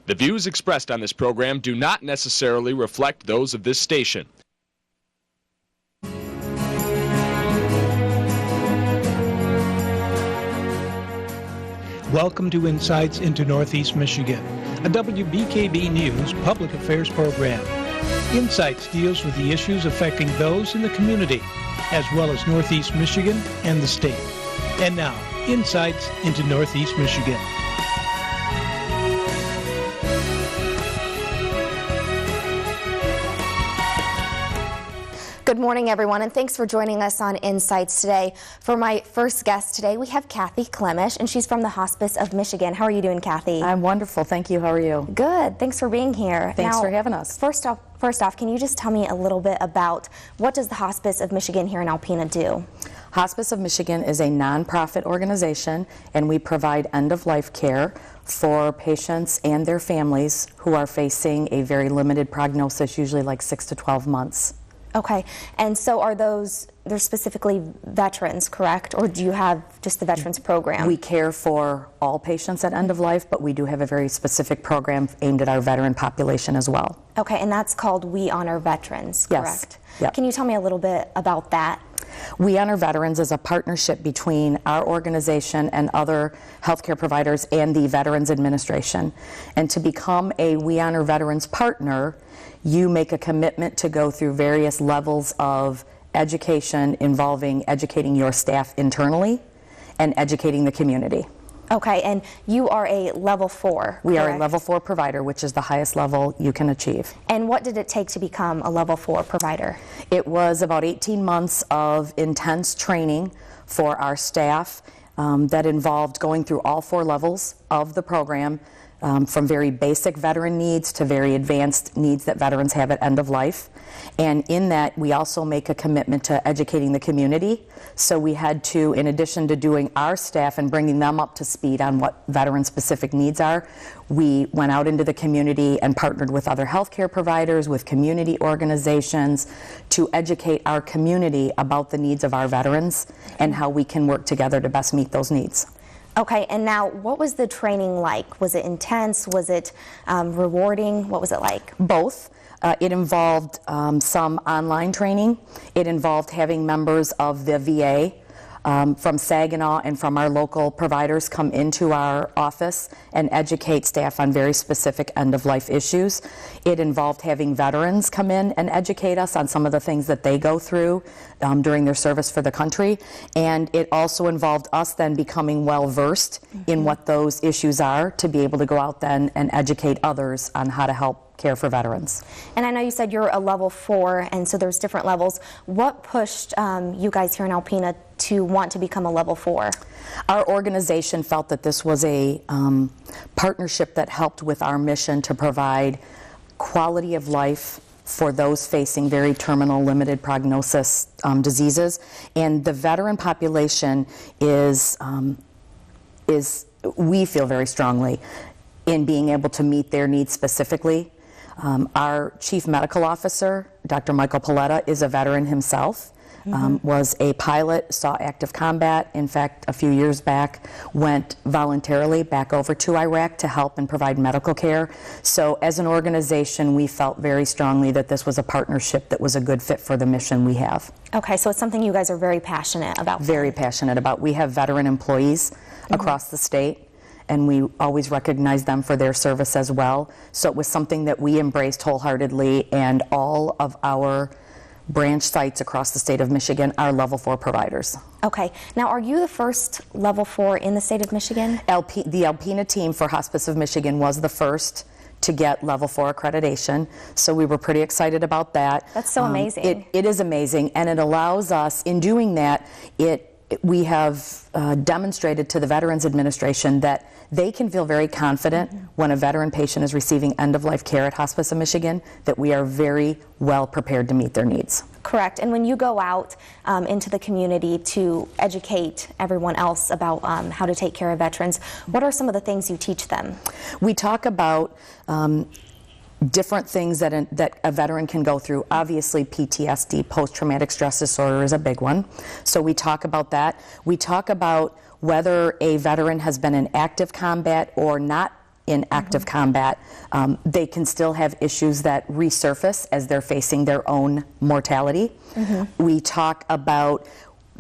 The views expressed on this program do not necessarily reflect those of this station. Welcome to Insights into Northeast Michigan, a WBKB News public affairs program. Insights deals with the issues affecting those in the community, as well as Northeast Michigan and the state. And now, Insights into Northeast Michigan. Good morning, everyone, and thanks for joining us on Insights today. For my first guest today, we have Kathy Klemish, and she's from the Hospice of Michigan. How are you doing, Kathy? I'm wonderful, thank you. How are you? Good. Thanks for being here. Thanks for having us. First off, can you just tell me a little bit about what does the Hospice of Michigan here in Alpena do? Hospice of Michigan is a nonprofit organization, and we provide end-of-life care for patients and their families who are facing a very limited prognosis, usually like 6 to 12 months. Okay, and so they're specifically veterans, correct? Or do you have just the veterans program? We care for all patients at end of life, but we do have a very specific program aimed at our veteran population as well. Okay, and that's called We Honor Veterans, correct? Yes. Yep. Can you tell me a little bit about that? We Honor Veterans is a partnership between our organization and other healthcare providers and the Veterans Administration. And to become a We Honor Veterans partner, you make a commitment to go through various levels of education involving educating your staff internally and educating the community. Okay, and you are a level 4, We correct? are a level 4 provider, which is the highest level you can achieve. And what did it take to become a level 4 provider? It was about 18 months of intense training for our staff that involved going through all 4 levels of the program, from very basic veteran needs to very advanced needs that veterans have at end of life. And in that, we also make a commitment to educating the community. So we had to, in addition to doing our staff and bringing them up to speed on what veteran-specific needs are, we went out into the community and partnered with other healthcare providers, with community organizations, to educate our community about the needs of our veterans and how we can work together to best meet those needs. Okay, and now what was the training like? Was it intense? Was it rewarding? What was it like? Both. It involved some online training. It involved having members of the VA from Saginaw and from our local providers come into our office and educate staff on very specific end-of-life issues. It involved having veterans come in and educate us on some of the things that they go through during their service for the country. And it also involved us then becoming well-versed in what those issues are to be able to go out then and educate others on how to help care for veterans. And I know you said you're a level 4, and so there's different levels. What pushed you guys here in Alpena to want to become a level 4? Our organization felt that this was a partnership that helped with our mission to provide quality of life for those facing very terminal, limited prognosis diseases. And the veteran population is, we feel very strongly, in being able to meet their needs specifically. Our chief medical officer, Dr. Michael Paletta, is a veteran himself, was a pilot, saw active combat. In fact, a few years back, went voluntarily back over to Iraq to help and provide medical care. So as an organization, we felt very strongly that this was a partnership that was a good fit for the mission we have. Okay, so it's something you guys are very passionate about. Very passionate about. We have veteran employees across the state, and we always recognize them for their service as well. So it was something that we embraced wholeheartedly, and all of our branch sites across the state of Michigan are level 4 providers. Okay, now are you the first level 4 in the state of Michigan? The Alpena team for Hospice of Michigan was the first to get level 4 accreditation, so we were pretty excited about that. That's so amazing. It is amazing, and it allows us, in doing that, we have demonstrated to the Veterans Administration that they can feel very confident when a veteran patient is receiving end-of-life care at Hospice of Michigan, that we are very well prepared to meet their needs. Correct. And when you go out into the community to educate everyone else about how to take care of veterans, what are some of the things you teach them? We talk about different things that a veteran can go through. Obviously, PTSD, post-traumatic stress disorder, is a big one. So we talk about that. We talk about whether a veteran has been in active combat or not in active combat. They can still have issues that resurface as they're facing their own mortality. We talk about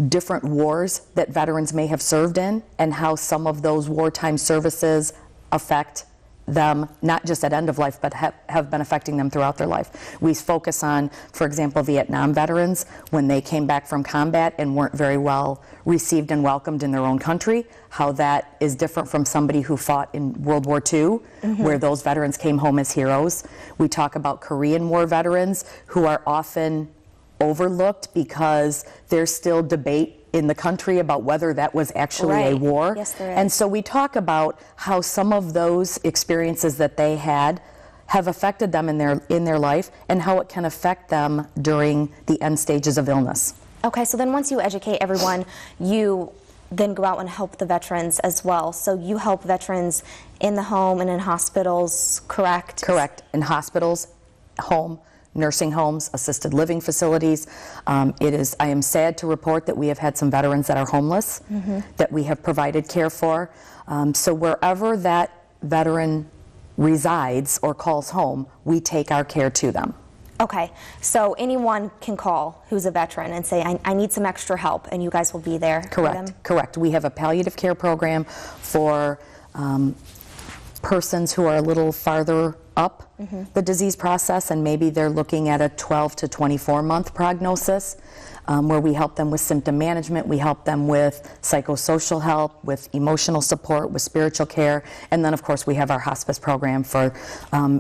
different wars that veterans may have served in and how some of those wartime services affect them, not just at end of life, but have been affecting them throughout their life. We focus on, for example, Vietnam veterans, when they came back from combat and weren't very well received and welcomed in their own country, how that is different from somebody who fought in World War II, where those veterans came home as heroes. We talk about Korean War veterans who are often overlooked because there's still debate in the country about whether that was actually a war. Yes, there is. And so we talk about how some of those experiences that they had have affected them in their life, and how it can affect them during the end stages of illness. Okay, so then once you educate everyone, you then go out and help the veterans as well. So you help veterans in the home and in hospitals, correct? Correct. In hospitals, home, nursing homes, assisted living facilities. I am sad to report that we have had some veterans that are homeless that we have provided care for. So wherever that veteran resides or calls home, we take our care to them. Okay, so anyone can call who's a veteran and say, I need some extra help, and you guys will be there for them? Correct, correct. We have a palliative care program for persons who are a little farther up the disease process, and maybe they're looking at a 12 to 24 month prognosis, where we help them with symptom management, we help them with psychosocial help, with emotional support, with spiritual care, and then of course we have our hospice program for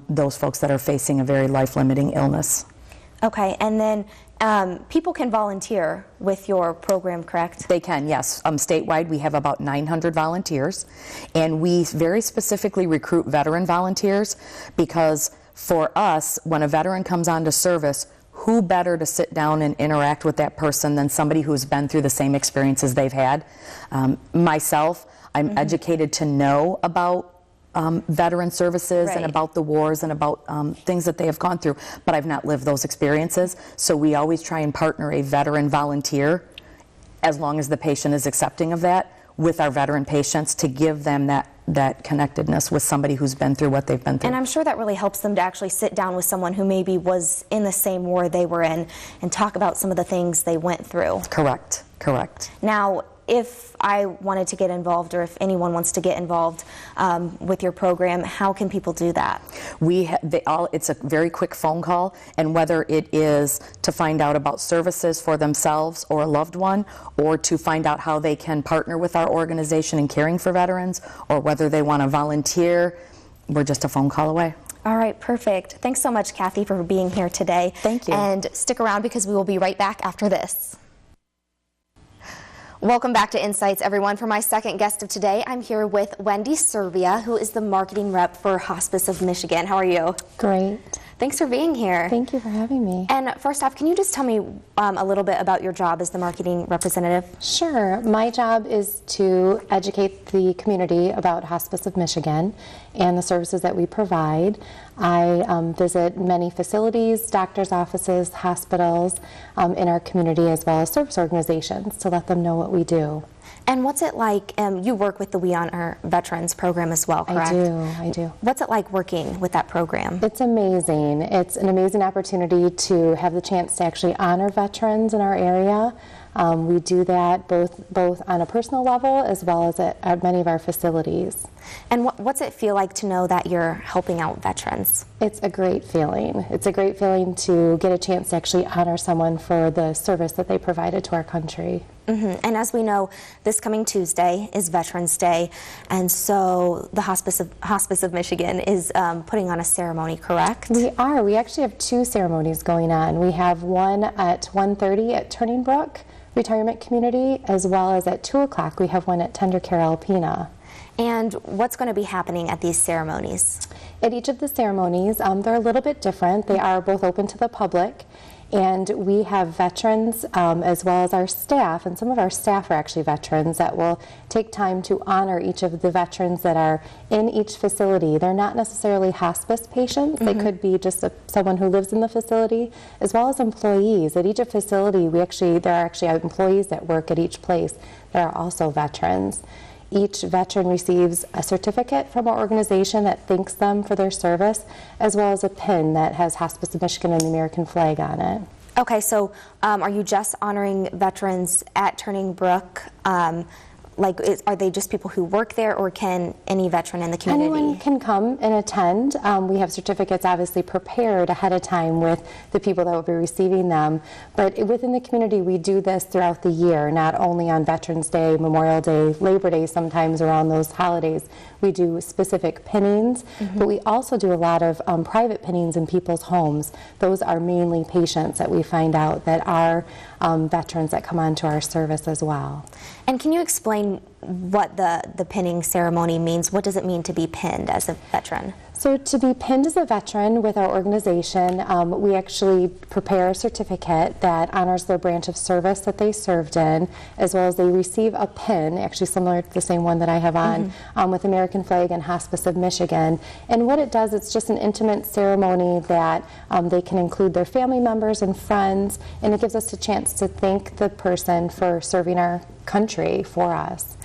those folks that are facing a very life-limiting illness. Okay, and then people can volunteer with your program, correct? They can, yes. Statewide, we have about 900 volunteers, and we very specifically recruit veteran volunteers because for us, when a veteran comes onto service, who better to sit down and interact with that person than somebody who's been through the same experiences they've had? Myself, I'm educated to know about veteran services and about the wars and about things that they have gone through, but I've not lived those experiences. So we always try and partner a veteran volunteer, as long as the patient is accepting of that, with our veteran patients to give them that connectedness with somebody who's been through what they've been through. And I'm sure that really helps them to actually sit down with someone who maybe was in the same war they were in and talk about some of the things they went through. Correct, correct. Now, if I wanted to get involved, or if anyone wants to get involved with your program, how can people do that? It's a very quick phone call, and whether it is to find out about services for themselves or a loved one, or to find out how they can partner with our organization in caring for veterans, or whether they want to volunteer, we're just a phone call away. All right, perfect. Thanks so much, Kathy, for being here today. Thank you. And stick around because we will be right back after this. Welcome back to Insights, everyone. For my second guest of today, I'm here with Wendy Servia, who is the marketing rep for Hospice of Michigan. How are you? Great. Thanks for being here. Thank you for having me. And first off, can you just tell me a little bit about your job as the marketing representative? Sure. My job is to educate the community about Hospice of Michigan and the services that we provide. I visit many facilities, doctors' offices, hospitals in our community, as well as service organizations, to let them know what we do. And what's it like, you work with the We Honor Veterans program as well, correct? I do. What's it like working with that program? It's amazing. It's an amazing opportunity to have the chance to actually honor veterans in our area. We do that both on a personal level as well as at many of our facilities. And what's it feel like to know that you're helping out veterans? It's a great feeling. It's a great feeling to get a chance to actually honor someone for the service that they provided to our country. And as we know, this coming Tuesday is Veterans Day, and so the Hospice of Michigan is putting on a ceremony, correct? We are. We actually have two ceremonies going on. We have one at 1:30 at Turning Brook Retirement Community, as well as at 2 o'clock we have one at Tender Care Alpena. And what's going to be happening at these ceremonies? At each of the ceremonies, they're a little bit different. They are both open to the public, and we have veterans as well as our staff, and some of our staff are actually veterans that will take time to honor each of the veterans that are in each facility. They're not necessarily hospice patients. They could be just someone who lives in the facility, as well as employees. At each facility, there are actually employees that work at each place that are also veterans. Each veteran receives a certificate from our organization that thanks them for their service, as well as a pin that has Hospice of Michigan and the American flag on it. Okay, so are you just honoring veterans at Turning Brook? Are they just people who work there, or can any veteran in the community? Anyone can come and attend. We have certificates obviously prepared ahead of time with the people that will be receiving them. But within the community, we do this throughout the year, not only on Veterans Day, Memorial Day, Labor Day, sometimes around those holidays. We do specific pinnings, but we also do a lot of private pinnings in people's homes. Those are mainly patients that we find out that are veterans that come onto our service as well. And can you explain what the pinning ceremony means? What does it mean to be pinned as a veteran? So to be pinned as a veteran with our organization, we actually prepare a certificate that honors their branch of service that they served in, as well as they receive a pin, actually similar to the same one that I have on, with American flag and Hospice of Michigan. And what it does, it's just an intimate ceremony that they can include their family members and friends, and it gives us a chance to thank the person for serving our country for us.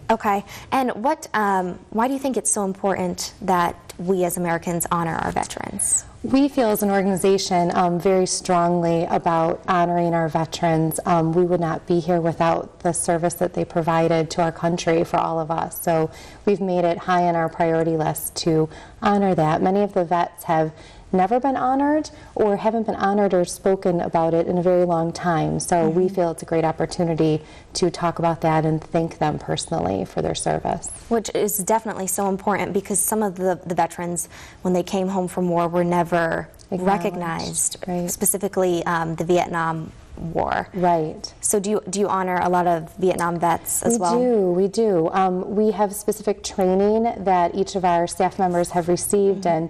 Okay, and why do you think it's so important that we as Americans honor our veterans? We feel as an organization very strongly about honoring our veterans. We would not be here without the service that they provided to our country for all of us. So we've made it high on our priority list to honor that. Many of the vets have never been honored or haven't been honored or spoken about it in a very long time. So we feel it's a great opportunity to talk about that and thank them personally for their service. Which is definitely so important, because some of the veterans, when they came home from war, were never recognized, right. Specifically the Vietnam War. Right. So do you honor a lot of Vietnam vets as well? We do. We have specific training that each of our staff members have received, and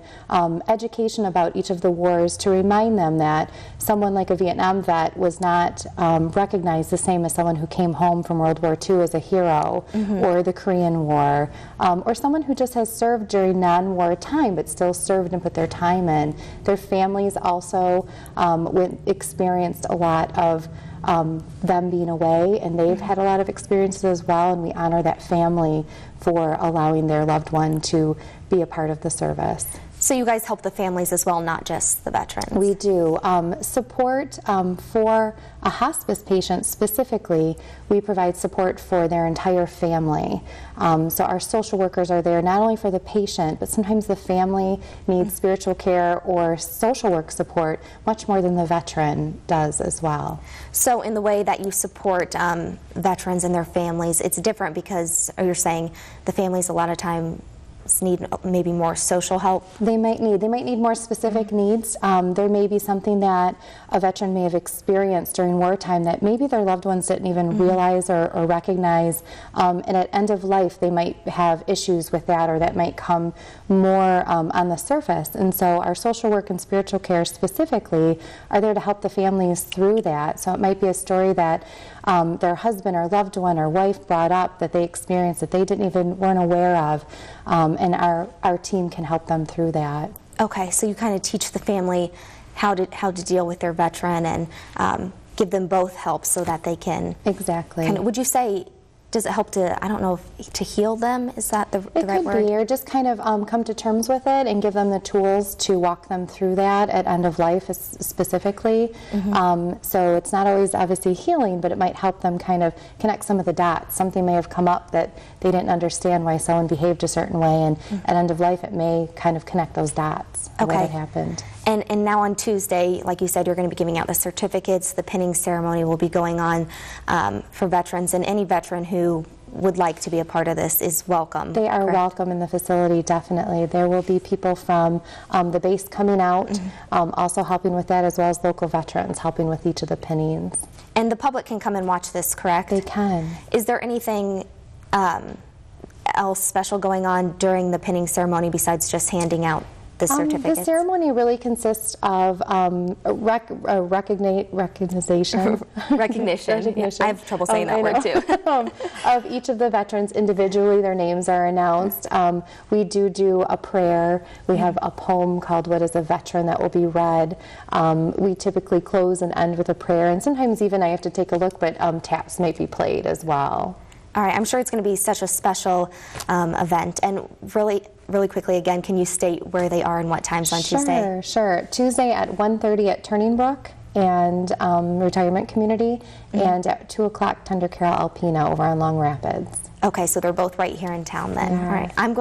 education about each of the wars to remind them that someone like a Vietnam vet was not recognized the same as someone who came home from World War II as a hero, or the Korean War, or someone who just has served during non-war time but still served and put their time in. Their families also experienced a lot of them being away, and they've had a lot of experiences as well, and we honor that family for allowing their loved one to be a part of the service. So you guys help the families as well, not just the veterans? We do. Support for a hospice patient specifically, we provide support for their entire family. So our social workers are there not only for the patient, but sometimes the family needs spiritual care or social work support much more than the veteran does as well. So in the way that you support veterans and their families, it's different because you're saying the families a lot of time need maybe more social help? They might need more specific needs. There may be something that a veteran may have experienced during wartime that maybe their loved ones didn't even realize or recognize, and at end of life they might have issues with that, or that might come more on the surface. And so our social work and spiritual care specifically are there to help the families through that. So it might be a story that their husband or loved one or wife brought up that they experienced that they weren't aware of, and our team can help them through that. Okay, so you kind of teach the family how to deal with their veteran and give them both help so that they can... Exactly. Would you say, does it help to, I don't know, to heal them? Is that the right word? It could be, or just kind of come to terms with it and give them the tools to walk them through that at end of life specifically. So it's not always obviously healing, but it might help them kind of connect some of the dots. Something may have come up that they didn't understand why someone behaved a certain way, and at end of life it may kind of connect those dots. Okay. What had happened. And now on Tuesday, like you said, you're going to be giving out the certificates. The pinning ceremony will be going on for veterans, and any veteran who would like to be a part of this is welcome. They are correct? welcome in the facility, definitely. There will be people from the base coming out, also helping with that, as well as local veterans helping with each of the pinnings. And the public can come and watch this, correct? They can. Is there anything else special going on during the pinning ceremony besides just handing out the certificates? The ceremony really consists of recognition. Recognition. Yeah, I have trouble saying that word too. Of each of the veterans individually, their names are announced. We do a prayer. We have a poem called "What is a Veteran" that will be read. We typically close and end with a prayer, and sometimes even I have to take a look, but taps may be played as well. All right, I'm sure it's going to be such a special event. And really quickly again, can you state where they are and what times on Tuesday? Sure. Tuesday at 1:30 at Turning Brook and Retirement Community, and at 2 o'clock Tender Carol Alpena over on Long Rapids. Okay, so they're both right here in town then. Yeah. All right, I'm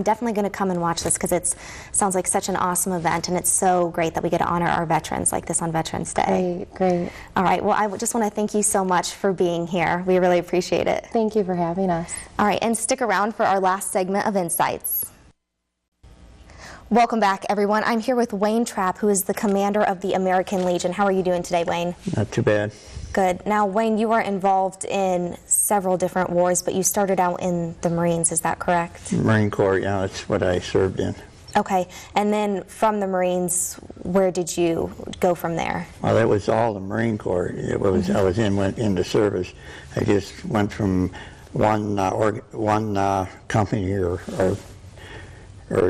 definitely going to come and watch this because it sounds like such an awesome event, and it's so great that we get to honor our veterans like this on Veterans Day. Great. All right, well, I just want to thank you so much for being here. We really appreciate it. Thank you for having us. All right, and stick around for our last segment of Insights. Welcome back, everyone. I'm here with Wayne Trapp, who is the commander of the American Legion. How are you doing today, Wayne? Not too bad. Good. Now, Wayne, you are involved in several different wars, but you started out in the Marines, is that correct? Marine Corps, yeah, that's what I served in. Okay, and then from the Marines, where did you go from there? Well, that was all the Marine Corps. Went into service. I just went from one company or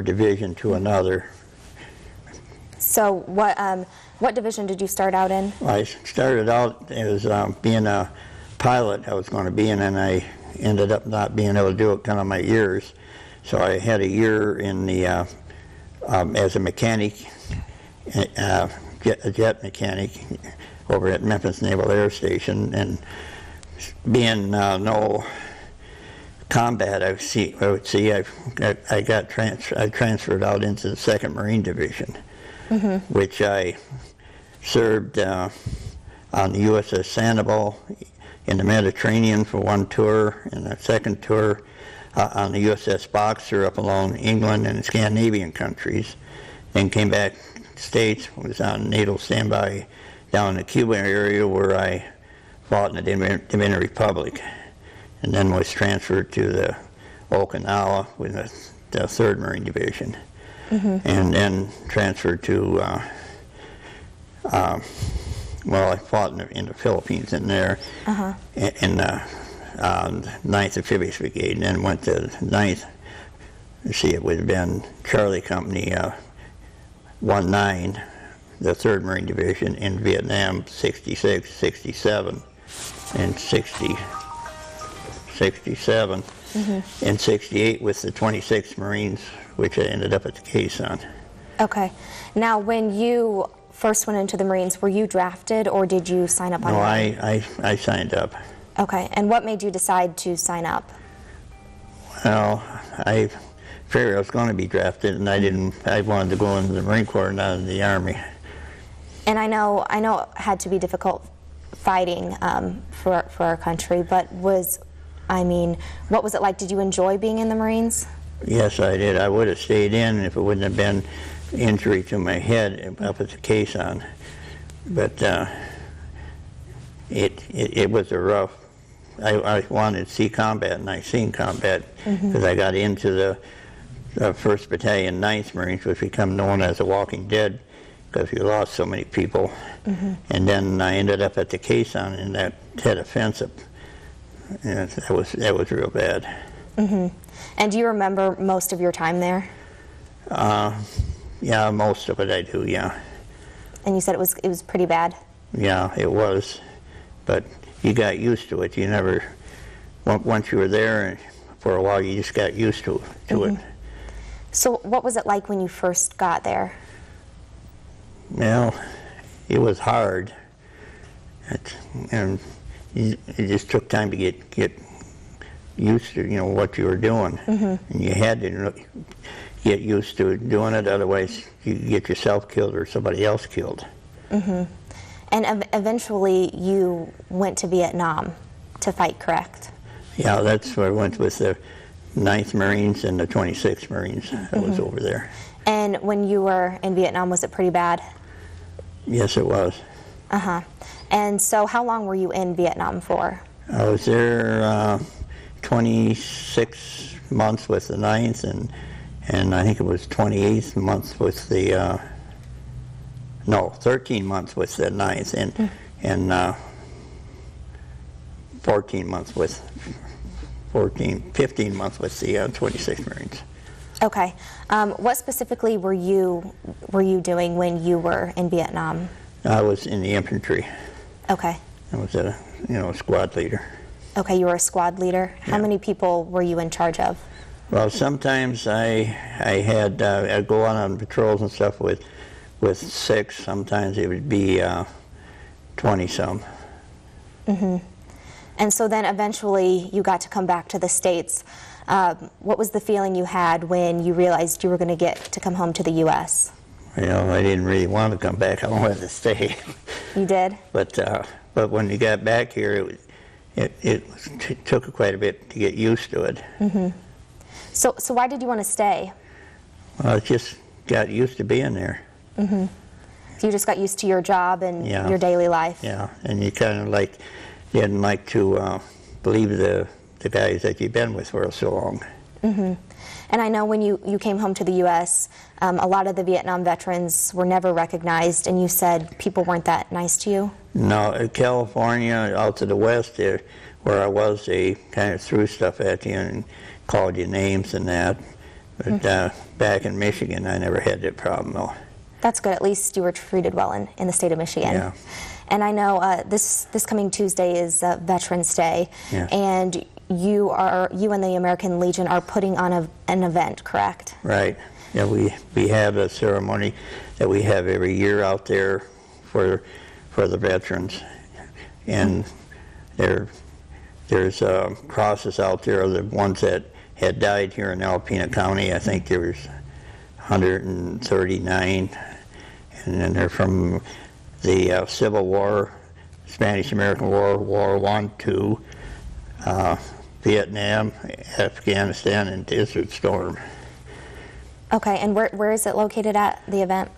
division to another. So what division did you start out in? I started out as being a pilot I was going to be in, and I ended up not being able to do it because of my ears. So I had a year in the as a mechanic, a jet mechanic over at Memphis Naval Air Station, and being no combat, I transferred out into the 2nd Marine Division, which I served on the USS Sandoval in the Mediterranean for one tour, and the second tour on the USS Boxer up along England and Scandinavian countries. Then came back to the States, was on NATO standby down in the Cuba area where I fought in the Dominican Republic, and then was transferred to the Okinawa with the 3rd Marine Division, and then transferred to, well, I fought in the Philippines in there, in the 9th Amphibious Brigade, and then went to the 9th, it would have been Charlie Company 19, the 3rd Marine Division in Vietnam, 66, 67, and 67, and 68 with the 26th Marines, which I ended up at the Quezon. Okay. Now, when you first went into the Marines, were you drafted or did you sign up on No, your own? I signed up. Okay. And what made you decide to sign up? Well, I figured I was going to be drafted, and I wanted to go into the Marine Corps, not in the Army. And I know it had to be difficult fighting for our country, but what was it like? Did you enjoy being in the Marines? Yes, I did. I would have stayed in if it wouldn't have been injury to my head up at the Quezon. But it was a rough. I wanted to see combat, and I seen combat because I got into the 1st Battalion, 9th Marines, which become known as the Walking Dead because we lost so many people. And then I ended up at the Quezon in that Tet Offensive. And that was real bad. And do you remember most of your time there? Yeah, most of it I do, yeah. And you said it was pretty bad? Yeah, it was. But you got used to it. You never, once you were there for a while, you just got used to it. So what was it like when you first got there? Well, it was hard. And it just took time to get used to, what you were doing. And you had to get used to doing it, otherwise you get yourself killed or somebody else killed. And eventually you went to Vietnam to fight, correct? Yeah, that's where I went with the 9th Marines and the 26th Marines. I was over there. And when you were in Vietnam, was it pretty bad? Yes, it was. And so how long were you in Vietnam for? I was there 26 months with the 9th, and I think it was 28 months with the, 13 months with the 9th, and 15 months with the 26th Marines. Okay. What specifically were you doing when you were in Vietnam? I was in the infantry. Okay. I was a squad leader. Okay, you were a squad leader. How many people were you in charge of? Well, sometimes I'd go on patrols and stuff with 6. Sometimes it would be 20-some. And so then eventually you got to come back to the States. What was the feeling you had when you realized you were going to get to come home to the U.S.? You know, I didn't really want to come back. I wanted to stay. You did? But when you got back here, it took quite a bit to get used to it. So why did you want to stay? Well, I just got used to being there. You just got used to your job and Yeah. your daily life? Yeah, and you kind of didn't like to believe the guys that you've been with for so long. And I know when you came home to the U.S., a lot of the Vietnam veterans were never recognized, and you said people weren't that nice to you? No, in California, out to the west there, where I was, they kind of threw stuff at you and called you names and that. But back in Michigan, I never had that problem, though. That's good. At least you were treated well in the state of Michigan. Yeah. And I know this coming Tuesday is Veterans Day, Yeah. and you and the American Legion are putting on an event, correct? Right. Yeah, we have a ceremony that we have every year out there for the veterans, and there's crosses out there of the ones that had died here in Alpena County. I think there was 139, and then they're from the Civil War, Spanish-American War, War I, II, Vietnam, Afghanistan, and Desert Storm. Okay, and where is it located at, the event?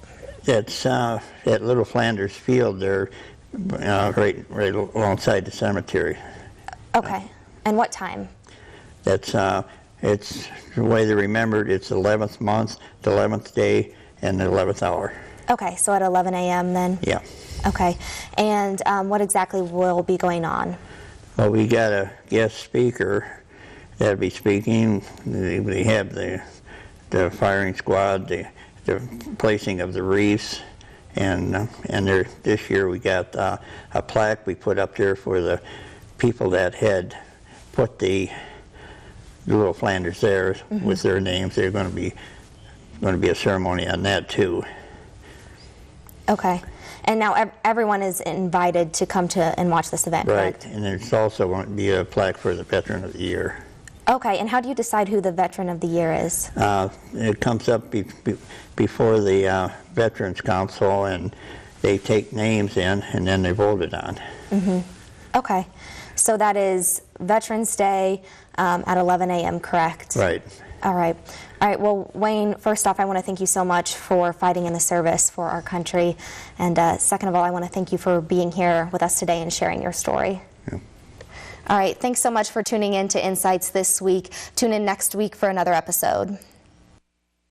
That's at Little Flanders Field there, right alongside the cemetery. Okay, and what time? That's it's the way they remembered. It's the 11th month, the 11th day, and the 11th hour. Okay, so at 11 a.m. then? Yeah. Okay, and what exactly will be going on? Well, we got a guest speaker that'll be speaking. We have the firing squad, the placing of the wreaths, and this year we got a plaque we put up there for the people that had put the Little Flanders there with their names. There's going to be a ceremony on that too. Okay, and now everyone is invited to come to and watch this event, Right, correct? and there's also going to be a plaque for the Veteran of the Year. Okay, and how do you decide who the Veteran of the Year is? It comes up before the Veterans Council, and they take names in, and then they vote it on. Okay, so that is Veterans Day at 11 a.m., correct? Right. All right. All right, well, Wayne, first off, I want to thank you so much for fighting in the service for our country. And second of all, I want to thank you for being here with us today and sharing your story. Yeah. All right, thanks so much for tuning in to Insights this week. Tune in next week for another episode.